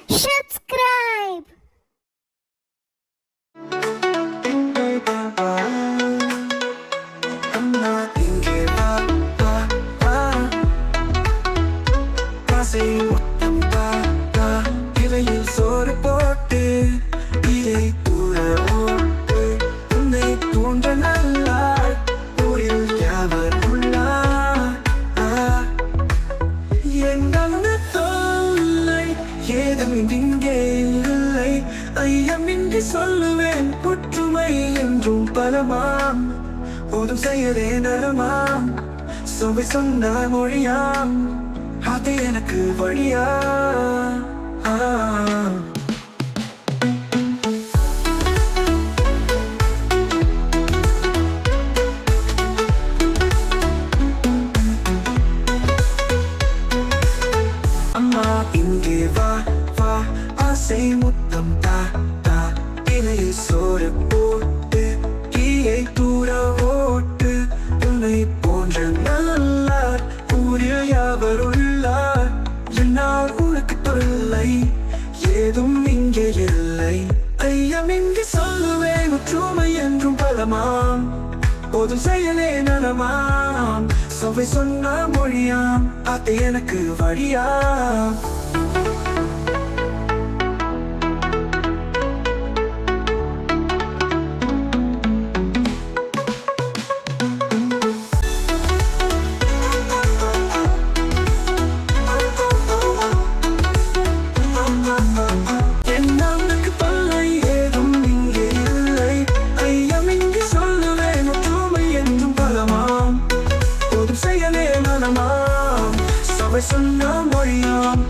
Subscribe. சொல்லுவேன் புற்றுமை என்றும் பலமாம் போதும் செயலே நலமாம் சுவை சொன்ன மொழியாம் அது எனக்கு வழியா அம்மா இங்கே வா வா ஆசை முத்தம் தா சோறு போட்டு கீயை தூர ஓட்டு உன்னை போன்ற நல்லார் ஊரில் யாவர் உள்ளார் என்னால் உனக்கு தொல்லை ஏதும் இங்கே இல்லை ஐயமின்றி சொல்லுவேன் ஒற்றுமை என்றும் பலமாம் போதும் செயலே நலமாம் சுவை சொன்ன மொழியாம் அது எனக்கு வழியாம் சொன்ன மொழியாம்